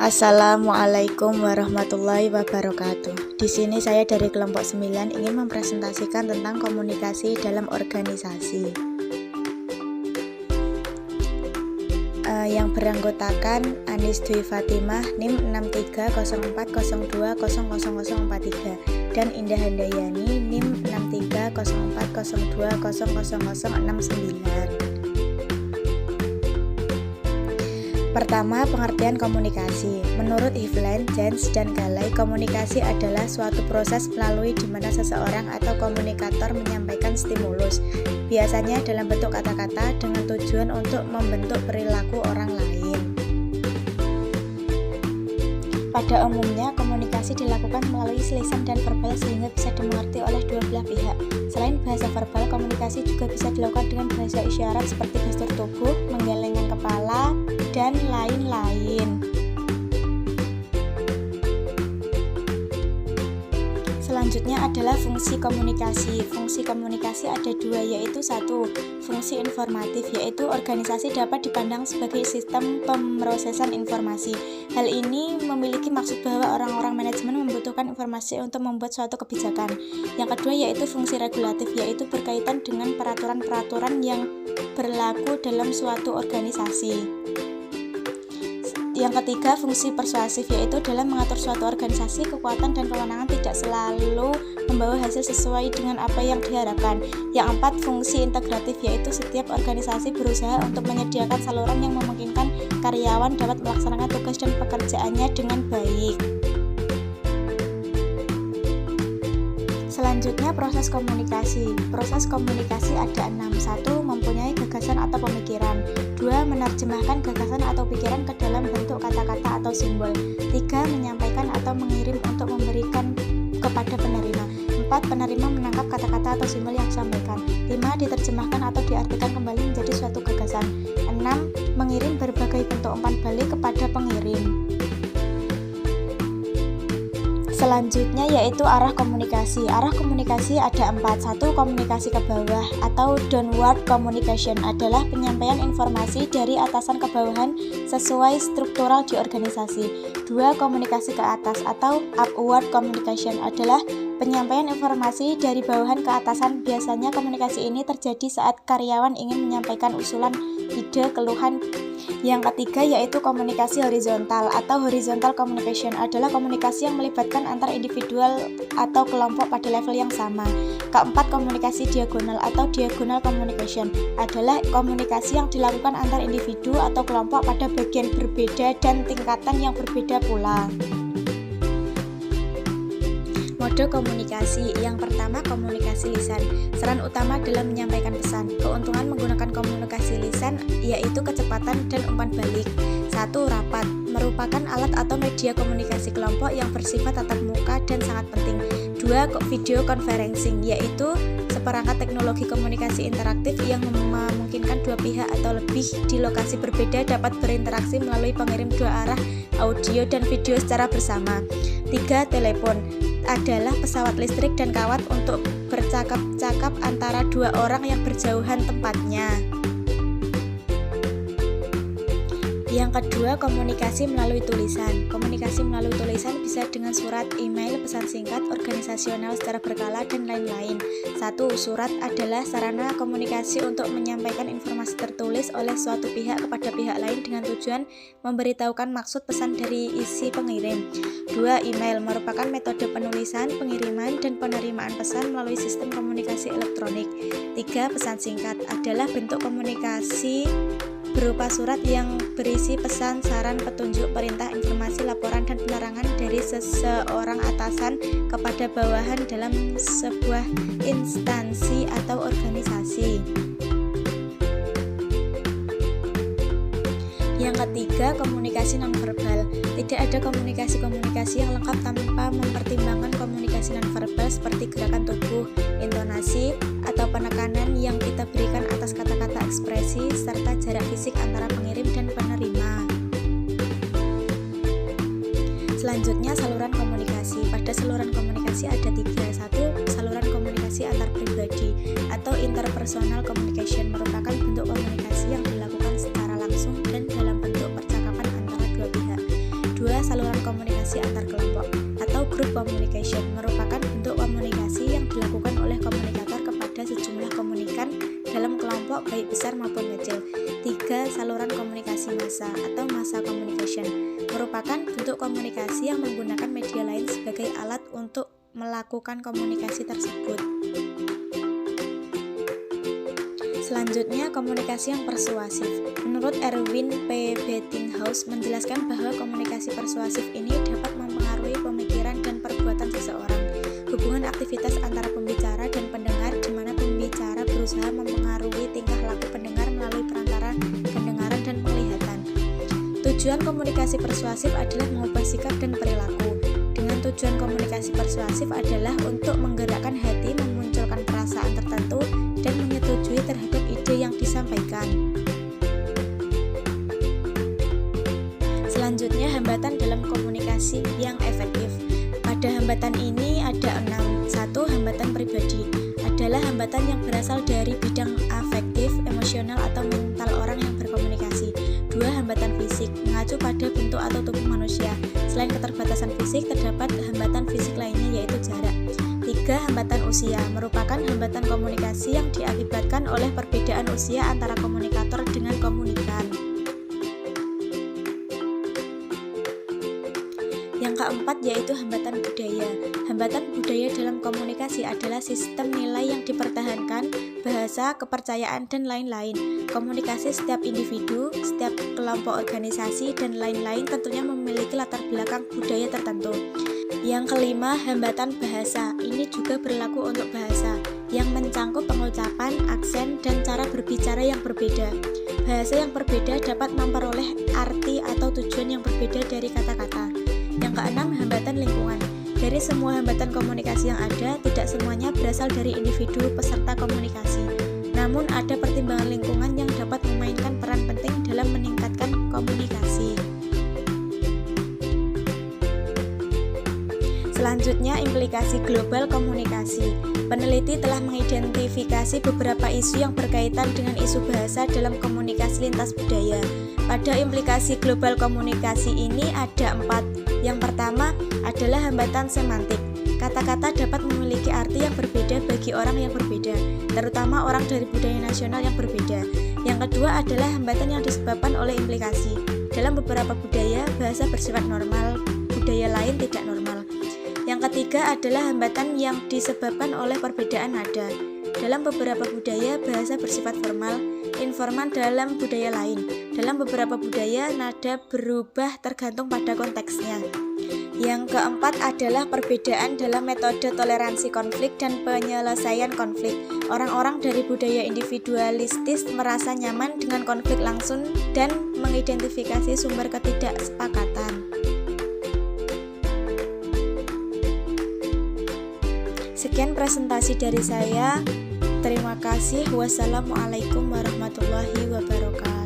Assalamualaikum warahmatullahi wabarakatuh. Di sini saya dari kelompok 9 ingin mempresentasikan tentang komunikasi dalam organisasi. Yang beranggotakan Anis Dwi Fatimah NIM 6304020043 dan Indah Handayani NIM 630402000069. Pertama, pengertian komunikasi. Menurut Hivland, Jens, dan Galay, komunikasi adalah suatu proses melalui di mana seseorang atau komunikator menyampaikan stimulus, biasanya dalam bentuk kata-kata dengan tujuan untuk membentuk perilaku orang lain. Pada umumnya, komunikasi dilakukan melalui lisan dan verbal sehingga bisa dimengerti oleh dua belah pihak. Selain bahasa verbal, komunikasi juga bisa dilakukan dengan bahasa isyarat seperti gestur tubuh, menggelengkan kepala, dan lain-lain. Selanjutnya adalah fungsi komunikasi. Fungsi komunikasi ada dua, yaitu satu, fungsi informatif, yaitu organisasi dapat dipandang sebagai sistem pemrosesan informasi. Hal ini memiliki maksud bahwa orang-orang manajemen membutuhkan informasi untuk membuat suatu kebijakan. Yang kedua yaitu fungsi regulatif, yaitu berkaitan dengan peraturan-peraturan yang berlaku dalam suatu organisasi. Yang ketiga, fungsi persuasif, yaitu dalam mengatur suatu organisasi, kekuatan dan kewenangan tidak selalu membawa hasil sesuai dengan apa yang diharapkan. Yang empat, fungsi integratif, yaitu setiap organisasi berusaha untuk menyediakan saluran yang memungkinkan karyawan dapat melaksanakan tugas dan pekerjaannya dengan baik. Selanjutnya, proses komunikasi. Proses komunikasi ada 6. 1. Mempunyai gagasan atau pemikiran. 2. Menerjemahkan gagasan atau pikiran ke dalam bentuk kata-kata atau simbol. 3. Menyampaikan atau mengirim untuk memberikan kepada penerima. 4. Penerima menangkap kata-kata atau simbol yang disampaikan. 5. Diterjemahkan atau diartikan kembali menjadi suatu gagasan. 6. Mengirim berbagai bentuk umpan balik kepada pengirim. Selanjutnya yaitu arah komunikasi. Arah komunikasi ada 4. 1. Komunikasi ke bawah atau downward communication adalah penyampaian informasi dari atasan ke bawahan sesuai struktural di organisasi. 2. Komunikasi ke atas atau upward communication adalah penyampaian informasi dari bawahan ke atasan. Biasanya komunikasi ini terjadi saat karyawan ingin menyampaikan usulan, ide, keluhan. Yang ketiga yaitu komunikasi horizontal atau horizontal communication adalah komunikasi yang melibatkan antar individual atau kelompok pada level yang sama. Keempat, komunikasi diagonal atau diagonal communication adalah komunikasi yang dilakukan antar individu atau kelompok pada bagian berbeda dan tingkatan yang berbeda pula. Mode komunikasi. Yang pertama, komunikasi lisan. Peran utama dalam menyampaikan pesan. Keuntungan menggunakan komunikasi lisan yaitu kecepatan dan umpan balik. 1. Rapat merupakan alat atau media komunikasi kelompok yang bersifat tatap muka dan sangat penting. 2. Video conferencing yaitu seperangkat teknologi komunikasi interaktif yang memungkinkan dua pihak atau lebih di lokasi berbeda dapat berinteraksi melalui pengirim dua arah audio dan video secara bersama. 3. Telepon adalah pesawat listrik dan kawat untuk bercakap-cakap antara dua orang yang berjauhan tempatnya. Yang kedua, komunikasi melalui tulisan. Komunikasi melalui tulisan bisa dengan surat, email, pesan singkat, organisasional secara berkala, dan lain-lain. 1. Surat adalah sarana komunikasi untuk menyampaikan informasi tertulis oleh suatu pihak kepada pihak lain dengan tujuan memberitahukan maksud pesan dari isi pengirim. 2. Email merupakan metode penulisan, pengiriman, dan penerimaan pesan melalui sistem komunikasi elektronik. 3. Pesan singkat adalah bentuk komunikasi berupa surat yang berisi pesan, saran, petunjuk, perintah, informasi, laporan, dan penerangan dari seseorang atasan kepada bawahan dalam sebuah instansi atau organisasi. Yang ketiga, komunikasi nonverbal. Tidak ada komunikasi yang lengkap tanpa mempertimbangkan komunikasi nonverbal seperti gerakan tubuh, intonasi, atau penekanan yang kita berikan atas kata-kata ekspresi, serta jarak fisik antara pengirim dan penerima. Selanjutnya, saluran komunikasi. Pada saluran komunikasi ada 3. 1. Saluran komunikasi antar pribadi atau interpersonal communication merupakan bentuk komunikasi yang dilakukan secara langsung dan dalam bentuk percakapan antara dua pihak. Kedua, saluran komunikasi antar kelompok atau group communication merupakan bentuk komunikasi yang dilakukan oleh komunikator kepada sejumlah komunikan dalam kelompok baik besar maupun kecil. 3. Saluran komunikasi massa atau massa communication merupakan bentuk komunikasi yang menggunakan media lain sebagai alat untuk melakukan komunikasi tersebut. Selanjutnya, komunikasi yang persuasif. Menurut Erwin P. Bettinghaus menjelaskan bahwa komunikasi persuasif ini dapat mempengaruhi pemikiran dan perbuatan seseorang. Hubungan aktivitas antara pembicara dan pendengar di mana pembicara berusaha mempengaruhi tingkah laku pendengar melalui perantara pendengaran dan penglihatan. Tujuan komunikasi persuasif adalah mengubah sikap dan perilaku. Dengan tujuan komunikasi persuasif adalah untuk menggerakkan hati, memunculkan perasaan tertentu, dan menyetujui terhadap ide yang disampaikan. Selanjutnya, hambatan dalam komunikasi yang efektif. Pada hambatan ini ada 6. 1. Hambatan pribadi adalah hambatan yang berasal dari bidang afektif, emosional, atau mental orang yang berkomunikasi. 2. Hambatan fisik mengacu pada bentuk atau tubuh manusia. Selain keterbatasan fisik, terdapat hambatan fisik lainnya yaitu jarak. 3. Hambatan usia merupakan hambatan komunikasi yang diakibatkan oleh perbedaan usia antara komunikator dengan komunikan. Yang keempat yaitu hambatan budaya. Hambatan budaya dalam komunikasi adalah sistem nilai yang dipertahankan, bahasa, kepercayaan, dan lain-lain. Komunikasi setiap individu, setiap kelompok organisasi, dan lain-lain tentunya memiliki latar belakang budaya tertentu. Yang kelima, hambatan bahasa. Ini juga berlaku untuk bahasa yang mencangkup pengucapan, aksen, dan cara berbicara yang berbeda. Bahasa yang berbeda dapat memperoleh arti atau tujuan yang berbeda dari kata-kata. Yang keenam, hambatan lingkungan. Dari semua hambatan komunikasi yang ada, tidak semuanya berasal dari individu peserta komunikasi. Namun ada pertimbangan lingkungan yang dapat memainkan peran penting dalam meningkatkan komunikasi. Selanjutnya, implikasi global komunikasi. Peneliti telah mengidentifikasi beberapa isu yang berkaitan dengan isu bahasa dalam komunikasi lintas budaya. Pada implikasi global komunikasi ini ada 4. Yang pertama adalah hambatan semantik. Kata-kata dapat memiliki arti yang berbeda bagi orang yang berbeda, terutama orang dari budaya nasional yang berbeda. Yang kedua adalah hambatan yang disebabkan oleh implikasi. Dalam beberapa budaya, bahasa bersifat normal, budaya lain tidak normal. Yang ketiga adalah hambatan yang disebabkan oleh perbedaan nada. Dalam beberapa budaya, bahasa bersifat formal, informal dalam budaya lain. Dalam beberapa budaya, nada berubah tergantung pada konteksnya. Yang keempat adalah perbedaan dalam metode toleransi konflik dan penyelesaian konflik. Orang-orang dari budaya individualistis merasa nyaman dengan konflik langsung dan mengidentifikasi sumber ketidaksepakatan. Sekian presentasi dari saya. Terima kasih. Wassalamualaikum warahmatullahi wabarakatuh.